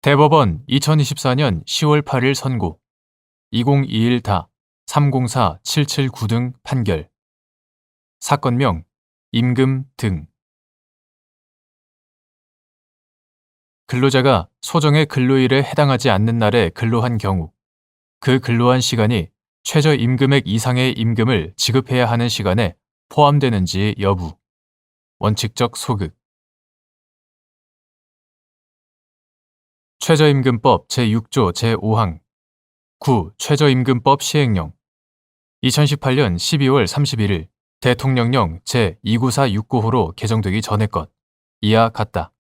대법원 2024년 10월 8일 선고 2021다 304-779 등 판결 사건명 임금 등 근로자가 소정의 근로일에 해당하지 않는 날에 근로한 경우 그 근로한 시간이 최저임금액 이상의 임금을 지급해야 하는 시간에 포함되는지 여부 원칙적 소급 최저임금법 제6조 제5항 9. 최저임금법 시행령 2018년 12월 31일 대통령령 제29469호로 개정되기 전의 것 이하 같다.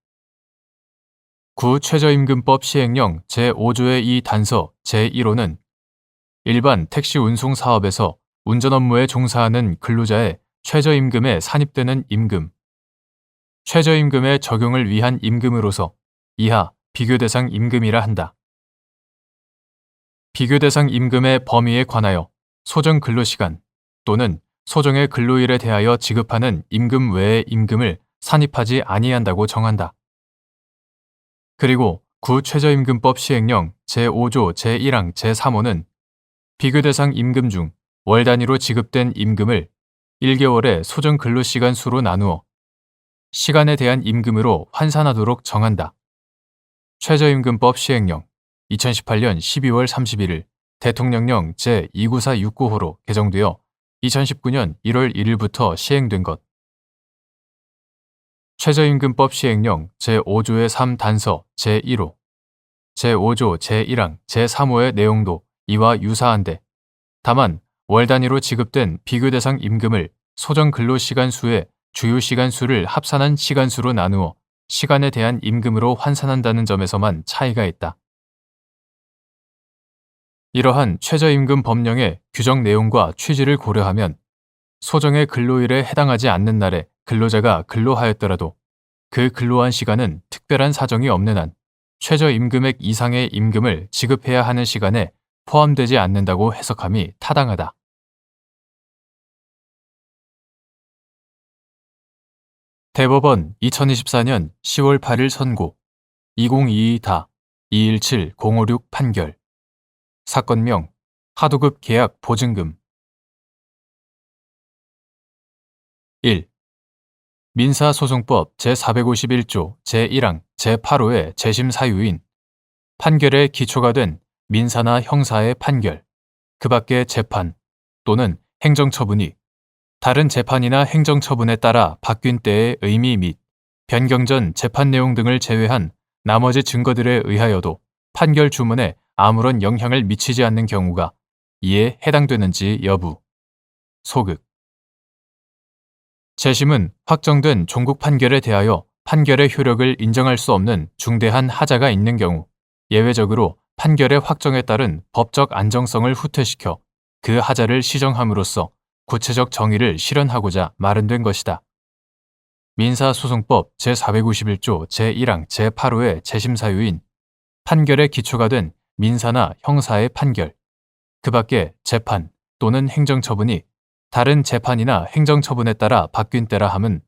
9. 최저임금법 시행령 제5조의 2 단서 제1호는 일반 택시 운송 사업에서 운전 업무에 종사하는 근로자의 최저임금에 산입되는 임금, 최저임금의 적용을 위한 임금으로서 이하 비교 대상 임금이라 한다. 비교 대상 임금의 범위에 관하여 소정 근로시간 또는 소정의 근로일에 대하여 지급하는 임금 외의 임금을 산입하지 아니한다고 정한다. 그리고 구 최저임금법 시행령 제5조 제1항 제3호는 비교 대상 임금 중 월 단위로 지급된 임금을 1개월의 소정 근로시간 수로 나누어 시간에 대한 임금으로 환산하도록 정한다. 최저임금법 시행령 2018년 12월 31일 대통령령 제29469호로 개정되어 2019년 1월 1일부터 시행된 것. 최저임금법 시행령 제5조의 3 단서 제1호, 제5조 제1항 제3호의 내용도 이와 유사한데 다만 월 단위로 지급된 비교 대상 임금을 소정 근로시간 수의 주요 시간 수를 합산한 시간 수로 나누어 시간에 대한 임금으로 환산한다는 점에서만 차이가 있다. 이러한 최저임금 법령의 규정 내용과 취지를 고려하면 소정의 근로일에 해당하지 않는 날에 근로자가 근로하였더라도 그 근로한 시간은 특별한 사정이 없는 한 최저임금액 이상의 임금을 지급해야 하는 시간에 포함되지 않는다고 해석함이 타당하다. 대법원 2024년 10월 8일 선고 2022다 217056 판결 사건명 하도급 계약 보증금 1. 민사소송법 제451조 제1항 제8호의 재심 사유인 판결의 기초가 된 민사나 형사의 판결, 그 밖의 재판 또는 행정처분이 다른 재판이나 행정처분에 따라 바뀐 때의 의미 및 변경 전 재판 내용 등을 제외한 나머지 증거들에 의하여도 판결 주문에 아무런 영향을 미치지 않는 경우가 이에 해당되는지 여부. 소급. 재심은 확정된 종국 판결에 대하여 판결의 효력을 인정할 수 없는 중대한 하자가 있는 경우 예외적으로 판결의 확정에 따른 법적 안정성을 후퇴시켜 그 하자를 시정함으로써 구체적 정의를 실현하고자 마련된 것이다. 민사소송법 제451조 제1항 제8호의 재심 사유인 판결의 기초가 된 민사나 형사의 판결, 그 밖의 재판 또는 행정처분이 다른 재판이나 행정처분에 따라 바뀐 때라 함은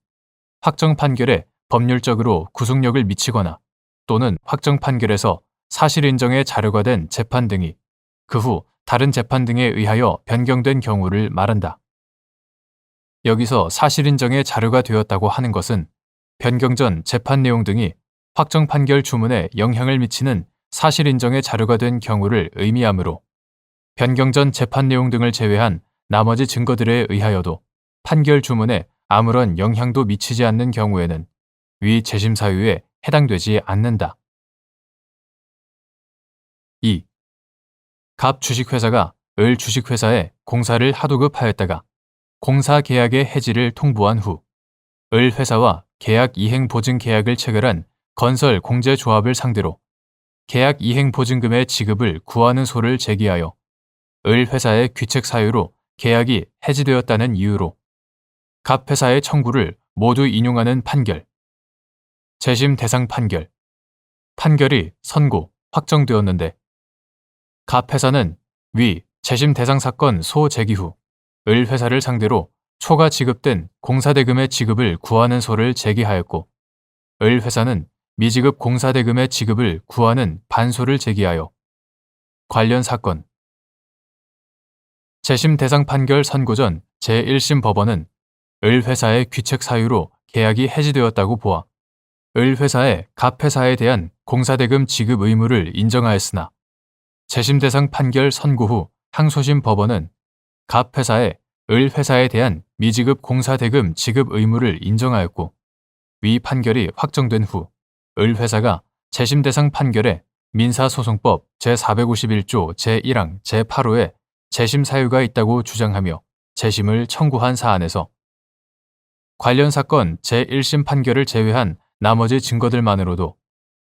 확정 판결에 법률적으로 구속력을 미치거나 또는 확정 판결에서 사실 인정의 자료가 된 재판 등이 그 후 다른 재판 등에 의하여 변경된 경우를 말한다. 여기서 사실 인정의 자료가 되었다고 하는 것은 변경 전 재판 내용 등이 확정 판결 주문에 영향을 미치는 사실 인정의 자료가 된 경우를 의미하므로 변경 전 재판 내용 등을 제외한 나머지 증거들에 의하여도 판결 주문에 아무런 영향도 미치지 않는 경우에는 위 재심 사유에 해당되지 않는다. 2. 갑 주식회사가 을 주식회사에 공사를 하도급하였다가 공사 계약의 해지를 통보한 후 을 회사와 계약 이행 보증 계약을 체결한 건설 공제조합을 상대로 계약 이행 보증금의 지급을 구하는 소를 제기하여 을 회사의 귀책 사유로 계약이 해지되었다는 이유로 갑 회사의 청구를 모두 인용하는 판결, 재심 대상 판결, 판결이 선고, 확정되었는데 갑 회사는 위 재심 대상 사건 소 제기 후 을 회사를 상대로 초과 지급된 공사대금의 지급을 구하는 소를 제기하였고 을 회사는 미지급 공사대금의 지급을 구하는 반소를 제기하여 관련 사건 재심 대상 판결 선고 전 제1심 법원은 을 회사의 귀책 사유로 계약이 해지되었다고 보아 을 회사의 갑 회사에 대한 공사대금 지급 의무를 인정하였으나 재심 대상 판결 선고 후 항소심 법원은 갑 회사의 을 회사에 대한 미지급 공사대금 지급 의무를 인정하였고 위 판결이 확정된 후 을 회사가 재심 대상 판결에 민사소송법 제451조 제1항 제8호에 재심 사유가 있다고 주장하며 재심을 청구한 사안에서 관련 사건 제1심 판결을 제외한 나머지 증거들만으로도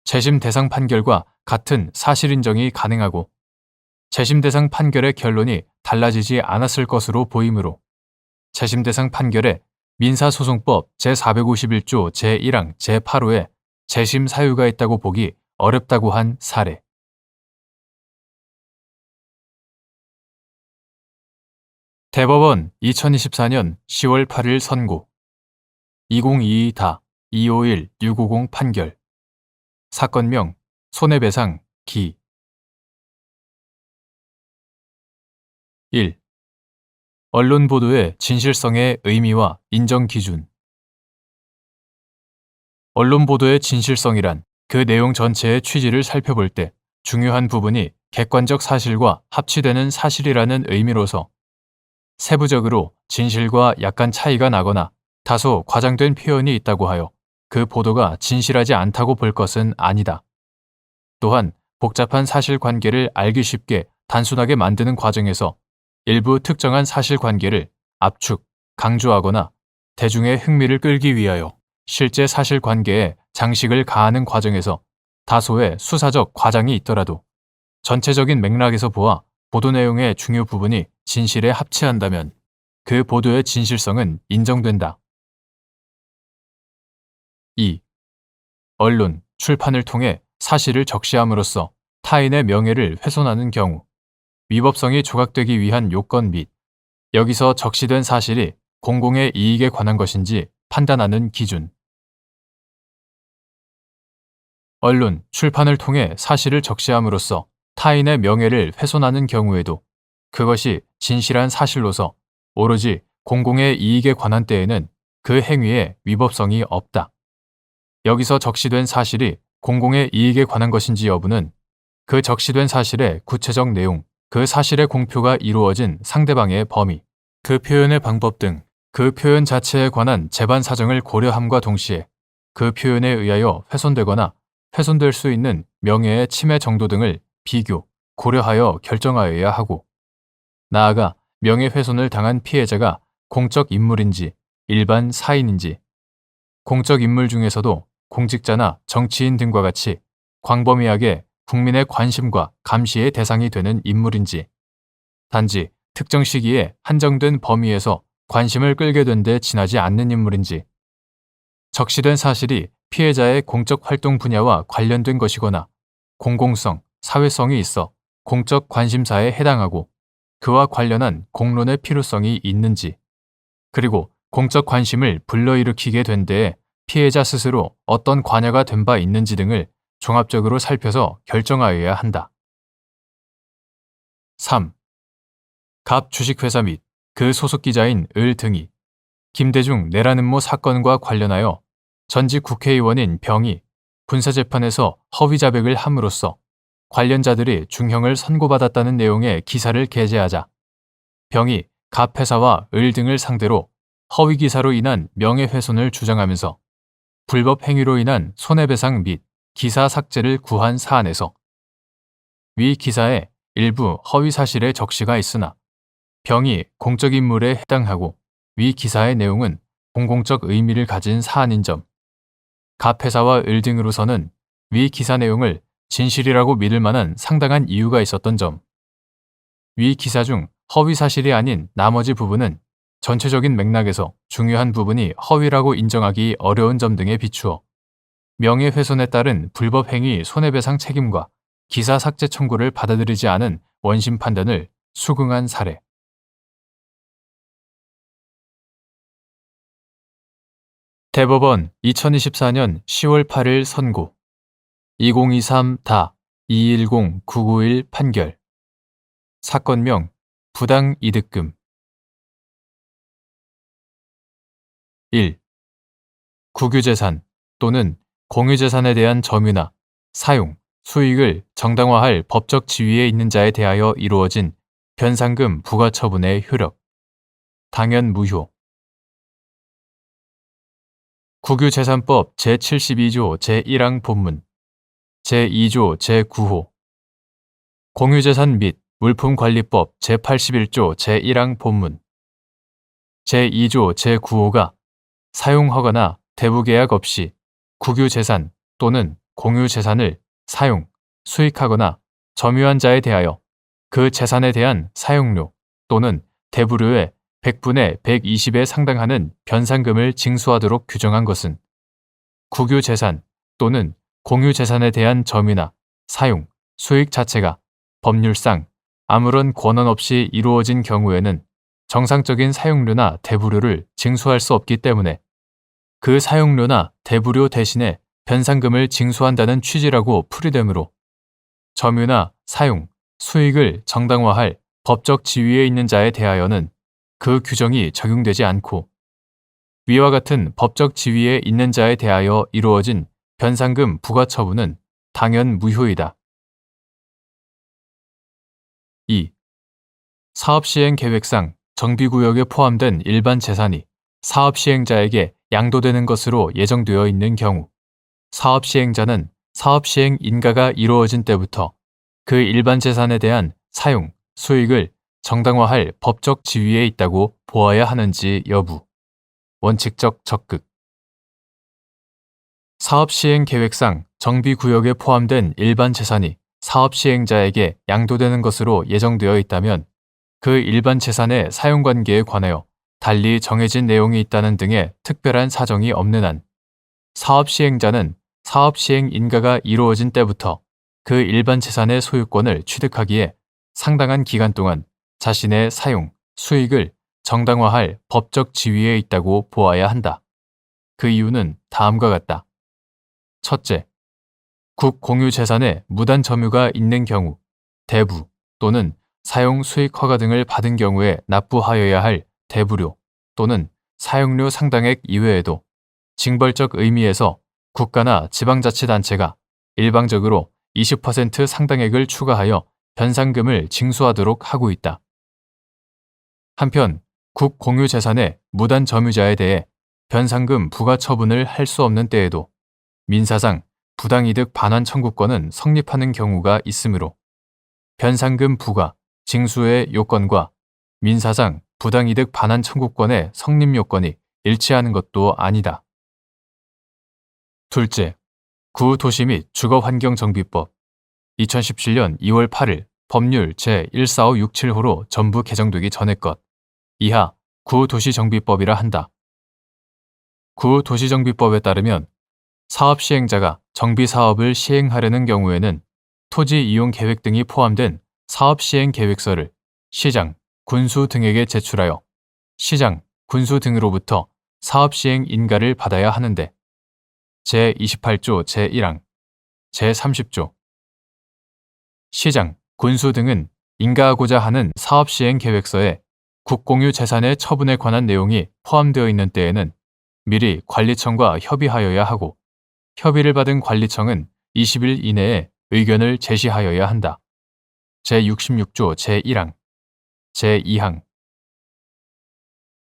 재심 대상 판결과 같은 사실 인정이 가능하고 재심 대상 판결의 결론이 달라지지 않았을 것으로 보이므로 재심 대상 판결에 민사소송법 제451조 제1항 제8호에 재심 사유가 있다고 보기 어렵다고 한 사례. 대법원 2024년 10월 8일 선고 2022-251-650 판결 사건명 손해배상 기 1. 언론 보도의 진실성의 의미와 인정 기준 언론 보도의 진실성이란 그 내용 전체의 취지를 살펴볼 때 중요한 부분이 객관적 사실과 합치되는 사실이라는 의미로서 세부적으로 진실과 약간 차이가 나거나 다소 과장된 표현이 있다고 하여 그 보도가 진실하지 않다고 볼 것은 아니다. 또한 복잡한 사실관계를 알기 쉽게 단순하게 만드는 과정에서 일부 특정한 사실관계를 압축, 강조하거나 대중의 흥미를 끌기 위하여 실제 사실관계에 장식을 가하는 과정에서 다소의 수사적 과장이 있더라도 전체적인 맥락에서 보아 보도 내용의 중요 부분이 진실에 합치한다면 그 보도의 진실성은 인정된다. 2. 언론, 출판을 통해 사실을 적시함으로써 타인의 명예를 훼손하는 경우 위법성이 조각되기 위한 요건 및 여기서 적시된 사실이 공공의 이익에 관한 것인지 판단하는 기준 언론, 출판을 통해 사실을 적시함으로써 타인의 명예를 훼손하는 경우에도 그것이 진실한 사실로서 오로지 공공의 이익에 관한 때에는 그 행위에 위법성이 없다. 여기서 적시된 사실이 공공의 이익에 관한 것인지 여부는 그 적시된 사실의 구체적 내용, 그 사실의 공표가 이루어진 상대방의 범위, 그 표현의 방법 등 그 표현 자체에 관한 재반 사정을 고려함과 동시에 그 표현에 의하여 훼손되거나 훼손될 수 있는 명예의 침해 정도 등을 비교, 고려하여 결정하여야 하고 나아가 명예훼손을 당한 피해자가 공적 인물인지 일반 사인인지 공적 인물 중에서도 공직자나 정치인 등과 같이 광범위하게 국민의 관심과 감시의 대상이 되는 인물인지 단지 특정 시기에 한정된 범위에서 관심을 끌게 된 데 지나지 않는 인물인지 적시된 사실이 피해자의 공적 활동 분야와 관련된 것이거나 공공성, 사회성이 있어 공적 관심사에 해당하고 그와 관련한 공론의 필요성이 있는지 그리고 공적 관심을 불러일으키게 된 데에 피해자 스스로 어떤 관여가 된 바 있는지 등을 종합적으로 살펴서 결정하여야 한다. 3. 갑 주식회사 및 그 소속 기자인 을 등이 김대중 내란음모 사건과 관련하여 전직 국회의원인 병이 군사재판에서 허위 자백을 함으로써 관련자들이 중형을 선고받았다는 내용의 기사를 게재하자 병이 갑 회사와 을 등을 상대로 허위 기사로 인한 명예훼손을 주장하면서 불법 행위로 인한 손해배상 및 기사 삭제를 구한 사안에서 위 기사에 일부 허위 사실의 적시가 있으나 병이 공적 인물에 해당하고 위 기사의 내용은 공공적 의미를 가진 사안인 점, 갑 회사와 을 등으로서는 위 기사 내용을 진실이라고 믿을 만한 상당한 이유가 있었던 점, 위 기사 중 허위 사실이 아닌 나머지 부분은 전체적인 맥락에서 중요한 부분이 허위라고 인정하기 어려운 점 등에 비추어 명예훼손에 따른 불법 행위 손해배상 책임과 기사 삭제 청구를 받아들이지 않은 원심 판단을 수긍한 사례. 대법원 2024년 10월 8일 선고 2023-210991 판결. 사건명 부당이득금. 1. 국유재산 또는 공유재산에 대한 점유나 사용, 수익을 정당화할 법적 지위에 있는 자에 대하여 이루어진 변상금 부과처분의 효력. 당연 무효. 국유재산법 제72조 제1항 본문 제2조 제9호 공유재산 및 물품관리법 제81조 제1항 본문 제2조 제9호가 사용허가나 대부계약 없이 국유재산 또는 공유재산을 사용, 수익하거나 점유한 자에 대하여 그 재산에 대한 사용료 또는 대부료의 100분의 120에 상당하는 변상금을 징수하도록 규정한 것은 국유재산 또는 공유재산에 대한 점유나 사용, 수익 자체가 법률상 아무런 권한 없이 이루어진 경우에는 정상적인 사용료나 대부료를 징수할 수 없기 때문에 그 사용료나 대부료 대신에 변상금을 징수한다는 취지라고 풀이되므로 점유나 사용, 수익을 정당화할 법적 지위에 있는 자에 대하여는 그 규정이 적용되지 않고 위와 같은 법적 지위에 있는 자에 대하여 이루어진 변상금 부과 처분은 당연 무효이다. 2. 사업시행계획상 정비구역에 포함된 일반 재산이 사업시행자에게 양도되는 것으로 예정되어 있는 경우 사업시행자는 사업시행 인가가 이루어진 때부터 그 일반 재산에 대한 사용, 수익을 정당화할 법적 지위에 있다고 보아야 하는지 여부. 원칙적 적극. 사업시행계획상 정비구역에 포함된 일반 재산이 사업시행자에게 양도되는 것으로 예정되어 있다면 그 일반 재산의 사용관계에 관하여 달리 정해진 내용이 있다는 등의 특별한 사정이 없는 한 사업시행자는 사업시행 인가가 이루어진 때부터 그 일반 재산의 소유권을 취득하기에 상당한 기간 동안 자신의 사용, 수익을 정당화할 법적 지위에 있다고 보아야 한다. 그 이유는 다음과 같다. 첫째, 국공유재산에 무단 점유가 있는 경우 대부 또는 사용 수익 허가 등을 받은 경우에 납부하여야 할 대부료 또는 사용료 상당액 이외에도 징벌적 의미에서 국가나 지방자치단체가 일방적으로 20% 상당액을 추가하여 변상금을 징수하도록 하고 있다. 한편 국공유재산의 무단 점유자에 대해 변상금 부과 처분을 할 수 없는 때에도 민사상 부당이득 반환 청구권은 성립하는 경우가 있으므로 변상금 부과, 징수의 요건과 민사상 부당이득 반환 청구권의 성립 요건이 일치하는 것도 아니다. 둘째, 구도시 및 주거환경정비법 2017년 2월 8일 법률 제14567호로 전부 개정되기 전의 것 이하 구도시정비법이라 한다. 구도시정비법에 따르면 사업시행자가 정비사업을 시행하려는 경우에는 토지이용계획 등이 포함된 사업시행계획서를 시장, 군수 등에게 제출하여 시장, 군수 등으로부터 사업시행 인가를 받아야 하는데 제28조 제1항, 제30조 시장, 군수 등은 인가하고자 하는 사업시행계획서에 국공유 재산의 처분에 관한 내용이 포함되어 있는 때에는 미리 관리청과 협의하여야 하고 협의를 받은 관리청은 20일 이내에 의견을 제시하여야 한다. 제66조 제1항, 제2항.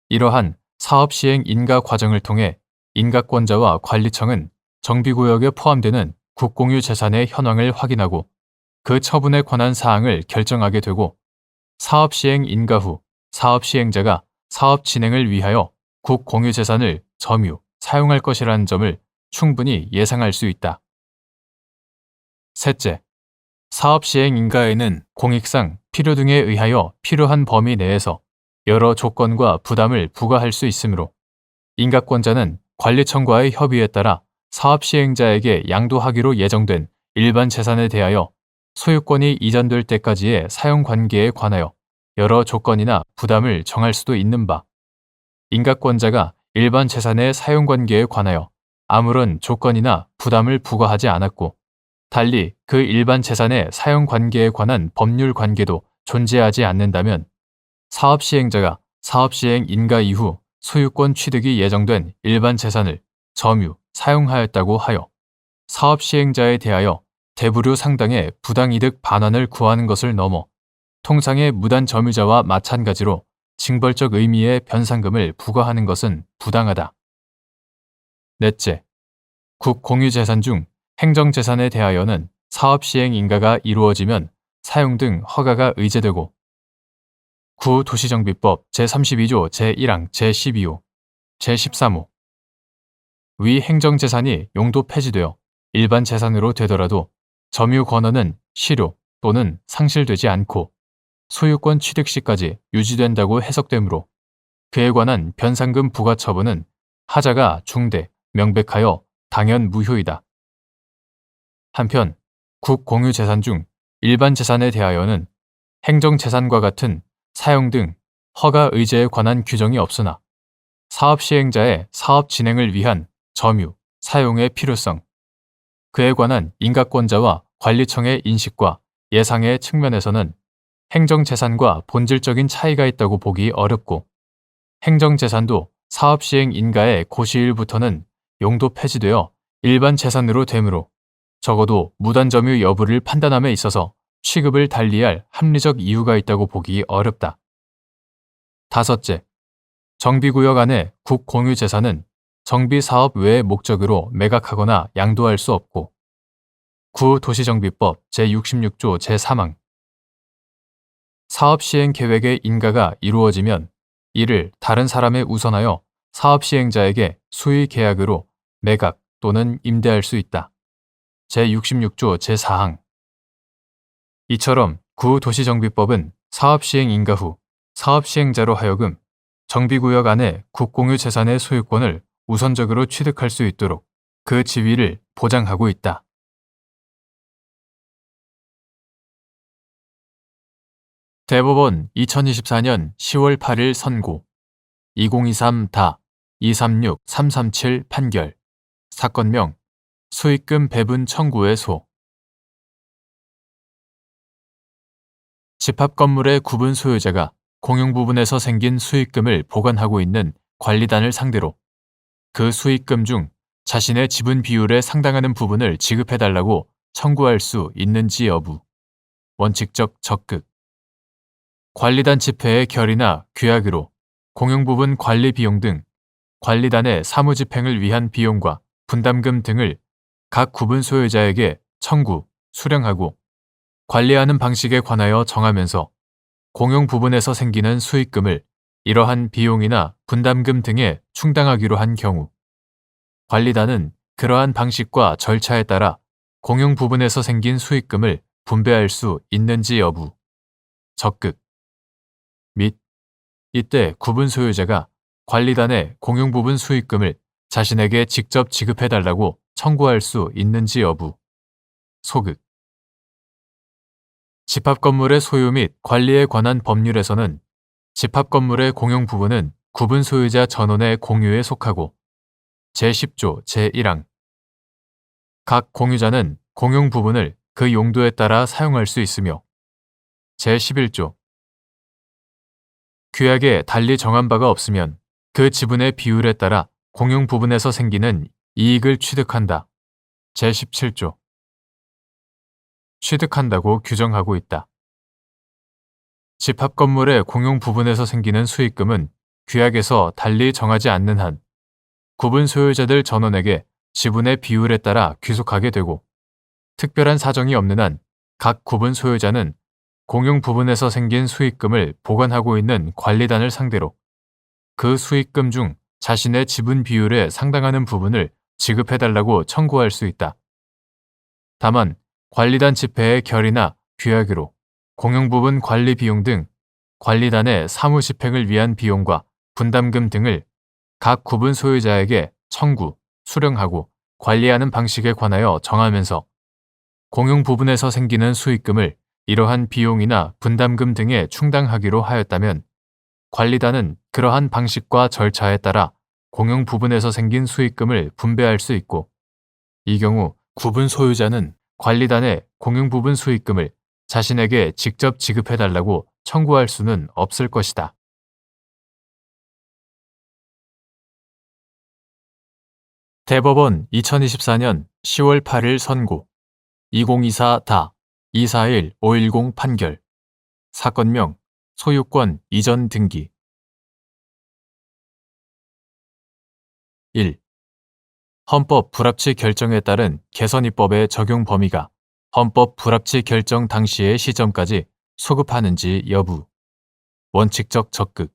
이러한 사업시행 인가 과정을 통해 인가권자와 관리청은 정비구역에 포함되는 국공유 재산의 현황을 확인하고 그 처분에 관한 사항을 결정하게 되고 사업시행 인가 후 사업시행자가 사업 진행을 위하여 국공유재산을 점유, 사용할 것이라는 점을 충분히 예상할 수 있다. 셋째, 사업시행 인가에는 공익상 필요 등에 의하여 필요한 범위 내에서 여러 조건과 부담을 부과할 수 있으므로 인가권자는 관리청과의 협의에 따라 사업시행자에게 양도하기로 예정된 일반 재산에 대하여 소유권이 이전될 때까지의 사용관계에 관하여 여러 조건이나 부담을 정할 수도 있는 바, 인가권자가 일반 재산의 사용관계에 관하여 아무런 조건이나 부담을 부과하지 않았고 달리 그 일반 재산의 사용 관계에 관한 법률 관계도 존재하지 않는다면 사업 시행자가 사업 시행 인가 이후 소유권 취득이 예정된 일반 재산을 점유, 사용하였다고 하여 사업 시행자에 대하여 대부류 상당의 부당이득 반환을 구하는 것을 넘어 통상의 무단 점유자와 마찬가지로 징벌적 의미의 변상금을 부과하는 것은 부당하다. 넷째, 국공유재산 중 행정재산에 대하여는 사업 시행 인가가 이루어지면 사용 등 허가가 의제되고 구도시정비법 제32조 제1항 제12호 제13호 위 행정재산이 용도 폐지되어 일반 재산으로 되더라도 점유 권한은 실효 또는 상실되지 않고 소유권 취득 시까지 유지된다고 해석되므로 그에 관한 변상금 부과 처분은 하자가 중대, 명백하여 당연 무효이다. 한편 국공유재산 중 일반 재산에 대하여는 행정재산과 같은 사용 등 허가 의제에 관한 규정이 없으나 사업 시행자의 사업 진행을 위한 점유, 사용의 필요성, 그에 관한 인가권자와 관리청의 인식과 예상의 측면에서는 행정재산과 본질적인 차이가 있다고 보기 어렵고 행정재산도 사업 시행 인가의 고시일부터는 용도 폐지되어 일반 재산으로 되므로 적어도 무단 점유 여부를 판단함에 있어서 취급을 달리할 합리적 이유가 있다고 보기 어렵다. 다섯째, 정비구역 안의 국공유재산은 정비사업 외의 목적으로 매각하거나 양도할 수 없고 구도시정비법 제66조 제3항 사업 시행 계획의 인가가 이루어지면 이를 다른 사람에 우선하여 사업 시행자에게 수의 계약으로 매각 또는 임대할 수 있다. 제66조 제4항 이처럼 구도시정비법은 사업 시행 인가 후 사업 시행자로 하여금 정비구역 안에 국공유 재산의 소유권을 우선적으로 취득할 수 있도록 그 지위를 보장하고 있다. 대법원 2024년 10월 8일 선고 2023-236337 판결 사건명 수익금 배분 청구의 소 집합건물의 구분 소유자가 공용 부분에서 생긴 수익금을 보관하고 있는 관리단을 상대로 그 수익금 중 자신의 지분 비율에 상당하는 부분을 지급해달라고 청구할 수 있는지 여부 원칙적 적극 관리단 집회의 결의나 규약으로 공용 부분 관리 비용 등 관리단의 사무집행을 위한 비용과 분담금 등을 각 구분 소유자에게 청구, 수령하고 관리하는 방식에 관하여 정하면서 공용 부분에서 생기는 수익금을 이러한 비용이나 분담금 등에 충당하기로 한 경우 관리단은 그러한 방식과 절차에 따라 공용 부분에서 생긴 수익금을 분배할 수 있는지 여부 적극 및 이때 구분 소유자가 관리단의 공용 부분 수익금을 자신에게 직접 지급해달라고 청구할 수 있는지 여부 소극 집합건물의 소유 및 관리에 관한 법률에서는 집합건물의 공용 부분은 구분 소유자 전원의 공유에 속하고 제10조 제1항 각 공유자는 공용 부분을 그 용도에 따라 사용할 수 있으며 제11조 규약에 달리 정한 바가 없으면 그 지분의 비율에 따라 공용 부분에서 생기는 이익을 취득한다. 제17조 취득한다고 규정하고 있다. 집합건물의 공용 부분에서 생기는 수익금은 규약에서 달리 정하지 않는 한 구분 소유자들 전원에게 지분의 비율에 따라 귀속하게 되고 특별한 사정이 없는 한 각 구분 소유자는 공용 부분에서 생긴 수익금을 보관하고 있는 관리단을 상대로 그 수익금 중 자신의 지분 비율에 상당하는 부분을 지급해달라고 청구할 수 있다. 다만 관리단 집회의 결의나 규약으로 공용 부분 관리 비용 등 관리단의 사무 집행을 위한 비용과 분담금 등을 각 구분 소유자에게 청구, 수령하고 관리하는 방식에 관하여 정하면서 공용 부분에서 생기는 수익금을 이러한 비용이나 분담금 등에 충당하기로 하였다면 관리단은 그러한 방식과 절차에 따라 공용 부분에서 생긴 수익금을 분배할 수 있고 이 경우 구분 소유자는 관리단의 공용부분 수익금을 자신에게 직접 지급해달라고 청구할 수는 없을 것이다. 대법원 2024년 10월 8일 선고 2024-241-510 판결 사건명 소유권 이전 등기 1. 헌법 불합치 결정에 따른 개선입법의 적용 범위가 헌법 불합치 결정 당시의 시점까지 소급하는지 여부. 원칙적 적극.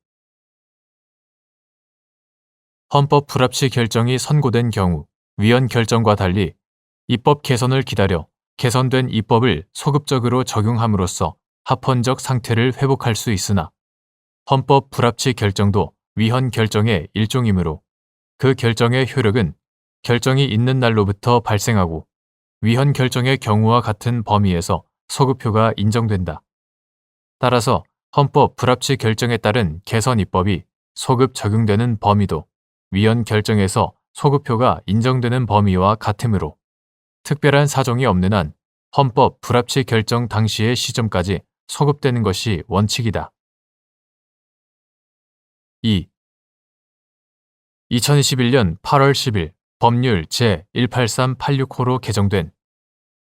헌법 불합치 결정이 선고된 경우 위헌 결정과 달리 입법 개선을 기다려 개선된 입법을 소급적으로 적용함으로써 합헌적 상태를 회복할 수 있으나 헌법 불합치 결정도 위헌 결정의 일종이므로 그 결정의 효력은 결정이 있는 날로부터 발생하고 위헌 결정의 경우와 같은 범위에서 소급효가 인정된다. 따라서 헌법 불합치 결정에 따른 개선 입법이 소급 적용되는 범위도 위헌 결정에서 소급효가 인정되는 범위와 같으므로 특별한 사정이 없는 한 헌법 불합치 결정 당시의 시점까지 소급되는 것이 원칙이다. 2. 2021년 8월 10일 법률 제18386호로 개정된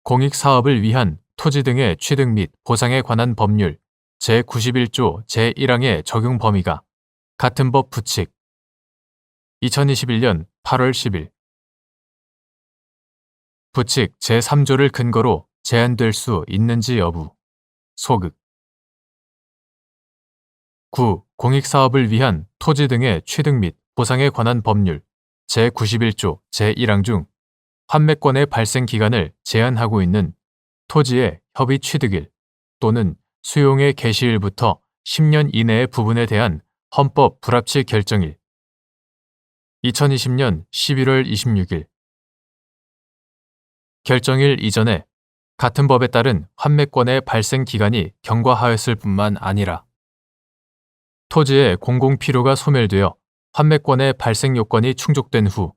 공익사업을 위한 토지 등의 취득 및 보상에 관한 법률 제91조 제1항의 적용 범위가 같은 법 부칙 2021년 8월 10일 부칙 제3조를 근거로 제한될 수 있는지 여부. 소극. 9. 공익사업을 위한 토지 등의 취득 및 보상에 관한 법률 제91조 제1항 중 판매권의 발생 기간을 제한하고 있는 토지의 협의 취득일 또는 수용의 개시일부터 10년 이내의 부분에 대한 헌법 불합치 결정일 2020년 11월 26일 결정일 이전에 같은 법에 따른 환매권의 발생 기간이 경과하였을 뿐만 아니라 토지의 공공필요가 소멸되어 환매권의 발생 요건이 충족된 후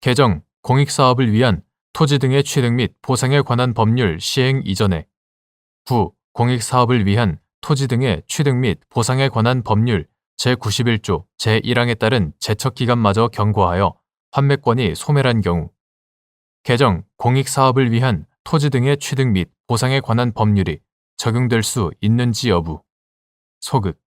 개정 공익사업을 위한 토지 등의 취득 및 보상에 관한 법률 시행 이전에 9. 공익사업을 위한 토지 등의 취득 및 보상에 관한 법률 제91조 제1항에 따른 제척기간마저 경과하여 환매권이 소멸한 경우 개정 공익사업을 위한 토지 등의 취득 및 보상에 관한 법률이 적용될 수 있는지 여부. 소극.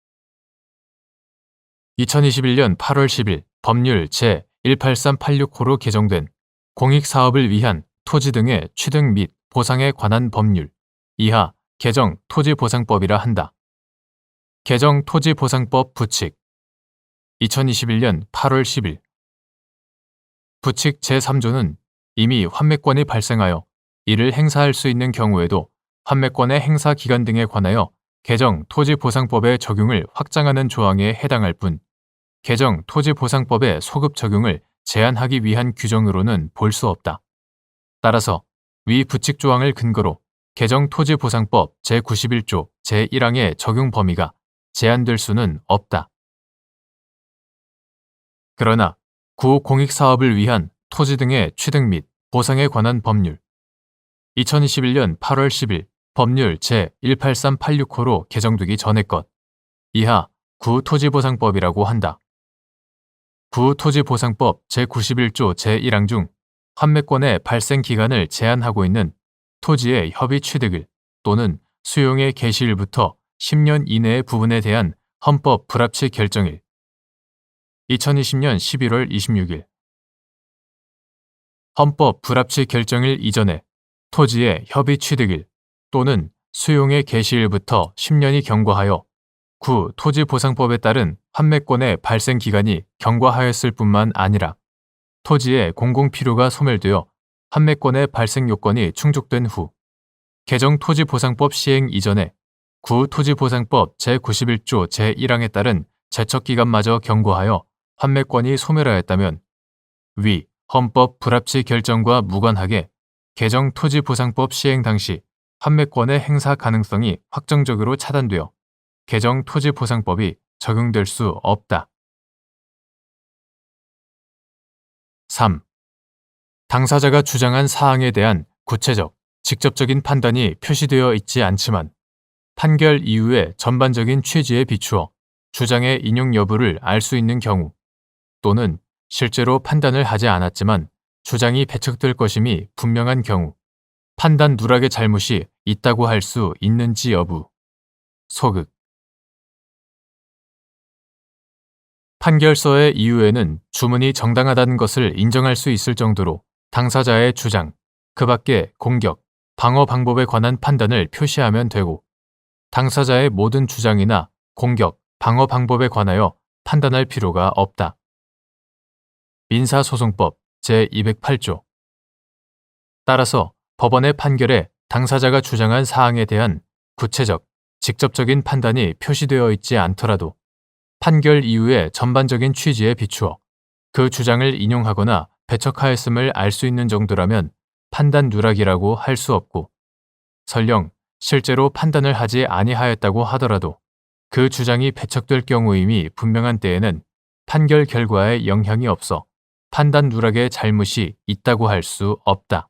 2021년 8월 10일 법률 제18386호로 개정된 공익사업을 위한 토지 등의 취득 및 보상에 관한 법률 이하 개정 토지보상법이라 한다. 개정 토지보상법 부칙 2021년 8월 10일 부칙 제3조는 이미 환매권이 발생하여 이를 행사할 수 있는 경우에도 환매권의 행사 기간 등에 관하여 개정 토지보상법의 적용을 확장하는 조항에 해당할 뿐 개정 토지보상법의 소급 적용을 제한하기 위한 규정으로는 볼 수 없다. 따라서 위 부칙 조항을 근거로 개정 토지보상법 제91조 제1항의 적용 범위가 제한될 수는 없다. 그러나 구공익사업을 위한 토지 등의 취득 및 보상에 관한 법률 2021년 8월 10일 법률 제18386호로 개정되기 전의 것 이하 구토지보상법이라고 한다. 구토지보상법 제91조 제1항 중 환매권의 발생 기간을 제한하고 있는 토지의 협의 취득일 또는 수용의 개시일부터 10년 이내의 부분에 대한 헌법 불합치 결정일 2020년 11월 26일 헌법 불합치 결정일 이전에 토지의 협의 취득일 또는 수용의 개시일부터 10년이 경과하여 구 토지보상법에 따른 환매권의 발생 기간이 경과하였을 뿐만 아니라 토지의 공공필요가 소멸되어 환매권의 발생 요건이 충족된 후 개정 토지보상법 시행 이전에 구 토지보상법 제91조 제1항에 따른 제척기간마저 경과하여 환매권이 소멸하였다면 위 헌법 불합치 결정과 무관하게 개정 토지보상법 시행 당시 환매권의 행사 가능성이 확정적으로 차단되어 개정 토지보상법이 적용될 수 없다. 3. 당사자가 주장한 사항에 대한 구체적, 직접적인 판단이 표시되어 있지 않지만 판결 이후의 전반적인 취지에 비추어 주장의 인용 여부를 알 수 있는 경우 또는 실제로 판단을 하지 않았지만 주장이 배척될 것임이 분명한 경우 판단 누락의 잘못이 있다고 할 수 있는지 여부. 소극. 판결서의 이유에는 주문이 정당하다는 것을 인정할 수 있을 정도로 당사자의 주장, 그 밖에 공격, 방어 방법에 관한 판단을 표시하면 되고 당사자의 모든 주장이나 공격, 방어 방법에 관하여 판단할 필요가 없다. 민사소송법 제208조. 따라서 법원의 판결에 당사자가 주장한 사항에 대한 구체적, 직접적인 판단이 표시되어 있지 않더라도 판결 이후의 전반적인 취지에 비추어 그 주장을 인용하거나 배척하였음을 알 수 있는 정도라면 판단 누락이라고 할 수 없고 설령 실제로 판단을 하지 아니하였다고 하더라도 그 주장이 배척될 경우임이 분명한 때에는 판결 결과에 영향이 없어 판단 누락의 잘못이 있다고 할 수 없다.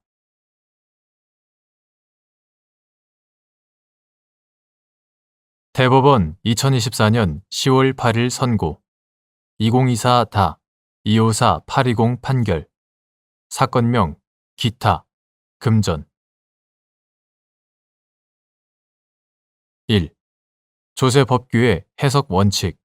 대법원 2024년 10월 8일 선고 2024 254 820 판결 사건명 기타 금전 1. 조세법규의 해석 원칙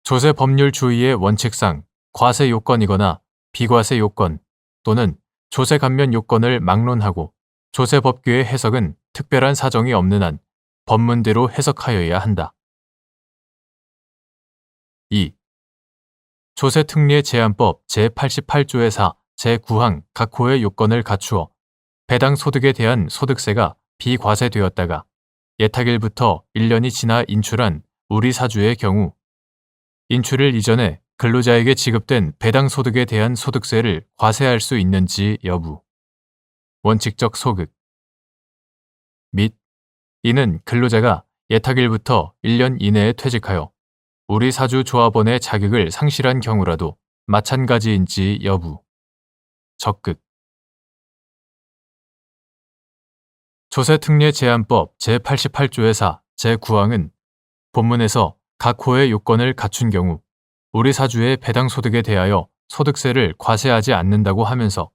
조세법률주의의 원칙상 과세 요건이거나 비과세 요건 또는 조세 감면 요건을 막론하고 조세법규의 해석은 특별한 사정이 없는 한 법문대로 해석하여야 한다. 2. 조세특례제한법 제88조의 4, 제9항 각 호의 요건을 갖추어 배당 소득에 대한 소득세가 비과세되었다가 예탁일부터 1년이 지나 인출한 우리 사주의 경우 인출일 이전에 근로자에게 지급된 배당 소득에 대한 소득세를 과세할 수 있는지 여부. 원칙적 소극. 및 이는 근로자가 예탁일부터 1년 이내에 퇴직하여 우리 사주 조합원의 자격을 상실한 경우라도 마찬가지인지 여부. 적극. 조세특례제한법 제88조의 4, 제9항은 본문에서 각 호의 요건을 갖춘 경우 우리 사주의 배당 소득에 대하여 소득세를 과세하지 않는다고 하면서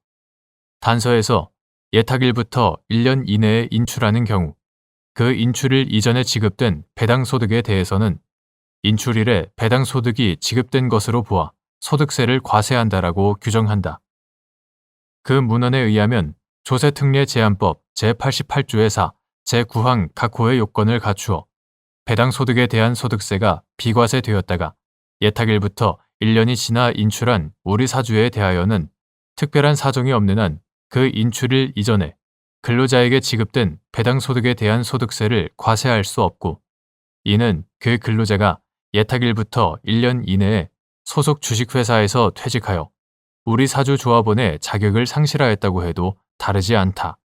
단서에서 예탁일부터 1년 이내에 인출하는 경우 그 인출일 이전에 지급된 배당 소득에 대해서는 인출일에 배당 소득이 지급된 것으로 보아 소득세를 과세한다라고 규정한다. 그 문헌에 의하면 조세특례제한법 제88조의 4, 제9항 각 호의 요건을 갖추어 배당 소득에 대한 소득세가 비과세되었다가 예탁일부터 1년이 지나 인출한 우리 사주에 대하여는 특별한 사정이 없는 한 그 인출일 이전에 근로자에게 지급된 배당 소득에 대한 소득세를 과세할 수 없고 이는 그 근로자가 예탁일부터 1년 이내에 소속 주식회사에서 퇴직하여 우리 사주 조합원의 자격을 상실하였다고 해도 다르지 않다.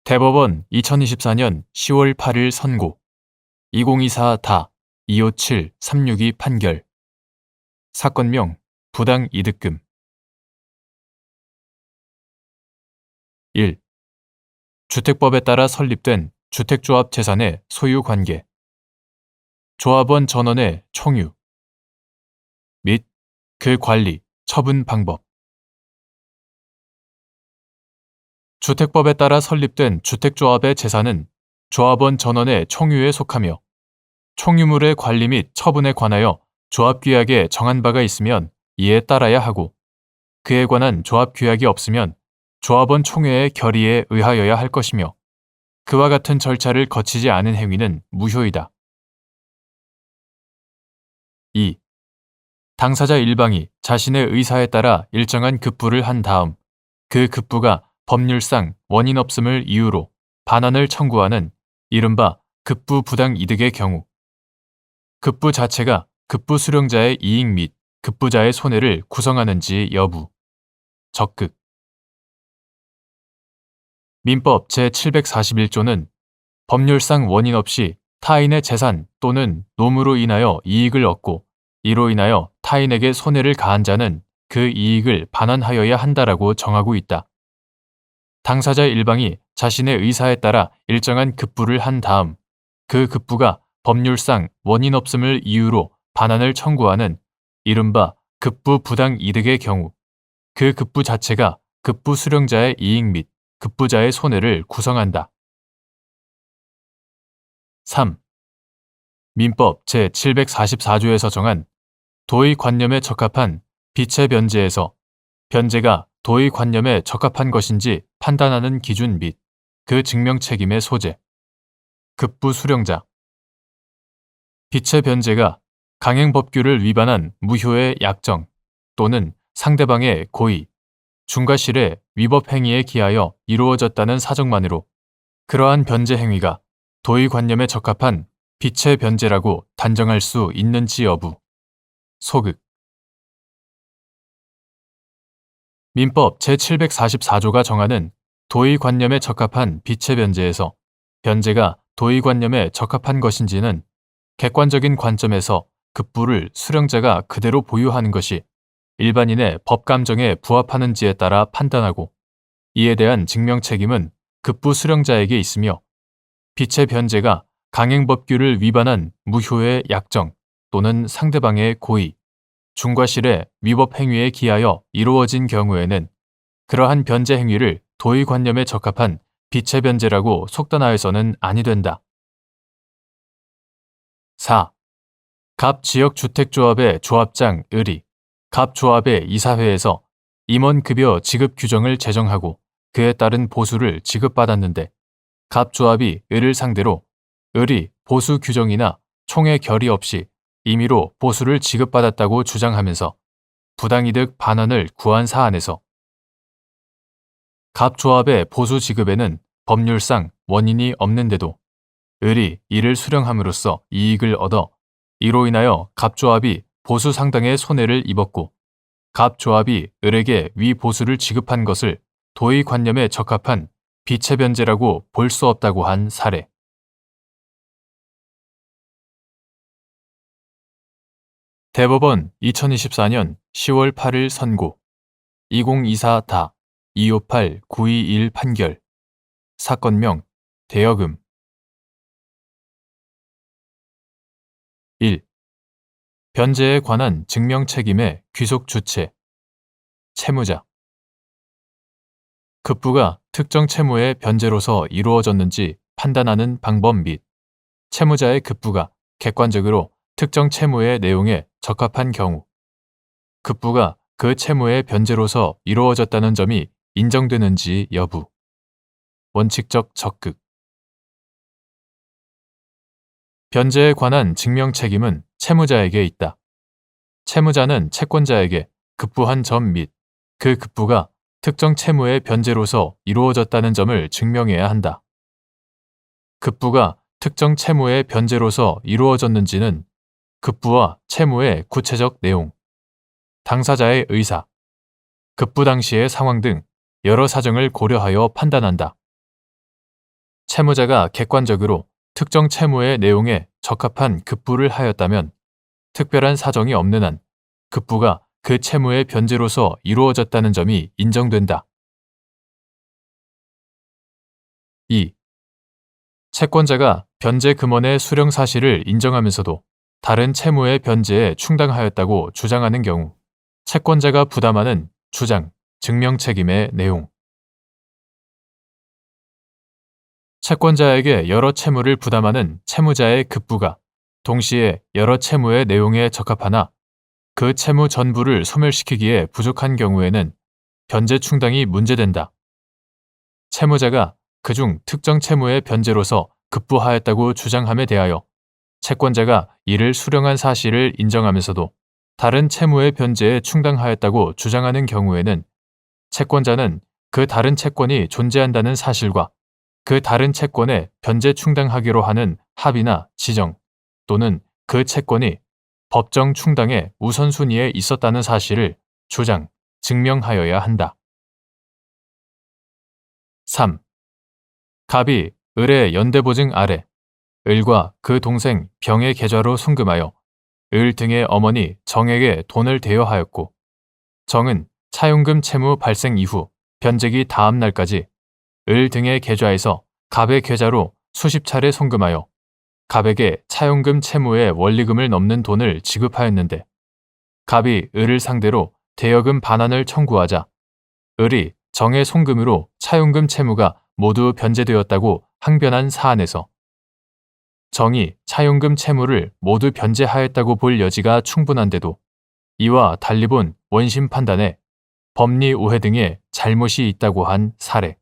대법원 2024년 10월 8일 선고 2024 257 362 판결 사건명 부당이득금 1. 주택법에 따라 설립된 주택조합 재산의 소유관계 조합원 전원의 총유 및 그 관리, 처분 방법 주택법에 따라 설립된 주택조합의 재산은 조합원 전원의 총유에 속하며 총유물의 관리 및 처분에 관하여 조합규약에 정한 바가 있으면 이에 따라야 하고 그에 관한 조합규약이 없으면 조합원 총회의 결의에 의하여야 할 것이며 그와 같은 절차를 거치지 않은 행위는 무효이다. 2. 당사자 일방이 자신의 의사에 따라 일정한 급부를 한 다음 그 급부가 법률상 원인 없음을 이유로 반환을 청구하는 이른바 급부 부당 이득의 경우 급부 자체가 급부 수령자의 이익 및 급부자의 손해를 구성하는지 여부. 적극. 민법 제741조는 법률상 원인 없이 타인의 재산 또는 노무로 인하여 이익을 얻고 이로 인하여 타인에게 손해를 가한 자는 그 이익을 반환하여야 한다라고 정하고 있다. 당사자 일방이 자신의 의사에 따라 일정한 급부를 한 다음 그 급부가 법률상 원인 없음을 이유로 반환을 청구하는 이른바 급부 부당 이득의 경우 그 급부 자체가 급부 수령자의 이익 및 급부자의 손해를 구성한다. 3. 민법 제744조에서 정한 도의관념에 적합한 빛의 변제에서 변제가 도의관념에 적합한 것인지 판단하는 기준 및 그 증명 책임의 소재. 급부 수령자. 빛의 변제가 강행법규를 위반한 무효의 약정 또는 상대방의 고의, 중과실의 위법 행위에 기하여 이루어졌다는 사정만으로 그러한 변제 행위가 도의관념에 적합한 빛의 변제라고 단정할 수 있는지 여부. 소극. 민법 제744조가 정하는 도의관념에 적합한 빛의 변제에서 변제가 도의관념에 적합한 것인지는 객관적인 관점에서 급부를 수령자가 그대로 보유하는 것이 일반인의 법감정에 부합하는지에 따라 판단하고 이에 대한 증명 책임은 급부 수령자에게 있으며 빛의 변제가 강행법규를 위반한 무효의 약정 또는 상대방의 고의, 중과실의 위법 행위에 기하여 이루어진 경우에는 그러한 변제 행위를 도의관념에 적합한 빛의 변제라고 속단하여서는 아니 된다. 4. 갑지역주택조합의 조합장 의리, 갑조합의 이사회에서 임원급여 지급 규정을 제정하고 그에 따른 보수를 지급받았는데 갑조합이 을을 상대로 을이 보수 규정이나 총회 결의 없이 임의로 보수를 지급받았다고 주장하면서 부당이득 반환을 구한 사안에서 갑조합의 보수 지급에는 법률상 원인이 없는데도 을이 이를 수령함으로써 이익을 얻어 이로 인하여 갑조합이 보수 상당의 손해를 입었고 갑조합이 을에게 위 보수를 지급한 것을 도의관념에 적합한 빛의 변제라고 볼 수 없다고 한 사례. 대법원 2024년 10월 8일 선고 2024다 258-921 판결 사건명 대여금 1. 변제에 관한 증명 책임의 귀속 주체 채무자 급부가 특정 채무의 변제로서 이루어졌는지 판단하는 방법 및 채무자의 급부가 객관적으로 특정 채무의 내용에 적합한 경우 급부가 그 채무의 변제로서 이루어졌다는 점이 인정되는지 여부. 원칙적 적극. 변제에 관한 증명 책임은 채무자에게 있다. 채무자는 채권자에게 급부한 점 및 그 급부가 특정 채무의 변제로서 이루어졌다는 점을 증명해야 한다. 급부가 특정 채무의 변제로서 이루어졌는지는 급부와 채무의 구체적 내용, 당사자의 의사, 급부 당시의 상황 등 여러 사정을 고려하여 판단한다. 채무자가 객관적으로 특정 채무의 내용에 적합한 급부를 하였다면 특별한 사정이 없는 한 급부가 그 채무의 변제로서 이루어졌다는 점이 인정된다. 2. 채권자가 변제 금원의 수령 사실을 인정하면서도 다른 채무의 변제에 충당하였다고 주장하는 경우 채권자가 부담하는 주장, 증명 책임의 내용 채권자에게 여러 채무를 부담하는 채무자의 급부가 동시에 여러 채무의 내용에 적합하나 그 채무 전부를 소멸시키기에 부족한 경우에는 변제 충당이 문제된다. 채무자가 그중 특정 채무의 변제로서 급부하였다고 주장함에 대하여 채권자가 이를 수령한 사실을 인정하면서도 다른 채무의 변제에 충당하였다고 주장하는 경우에는 채권자는 그 다른 채권이 존재한다는 사실과 그 다른 채권에 변제 충당하기로 하는 합의나 지정 또는 그 채권이 법정 충당의 우선순위에 있었다는 사실을 주장, 증명하여야 한다. 3. 갑이 을의 연대보증 아래 을과 그 동생 병의 계좌로 송금하여 을 등의 어머니 정에게 돈을 대여하였고 정은 차용금 채무 발생 이후 변제기 다음 날까지 을 등의 계좌에서 갑의 계좌로 수십 차례 송금하여 갑에게 차용금 채무의 원리금을 넘는 돈을 지급하였는데 갑이 을을 상대로 대여금 반환을 청구하자 을이 정의 송금으로 차용금 채무가 모두 변제되었다고 항변한 사안에서 정이 차용금 채무를 모두 변제하였다고 볼 여지가 충분한데도 이와 달리 본 원심 판단에 법리 오해 등의 잘못이 있다고 한 사례.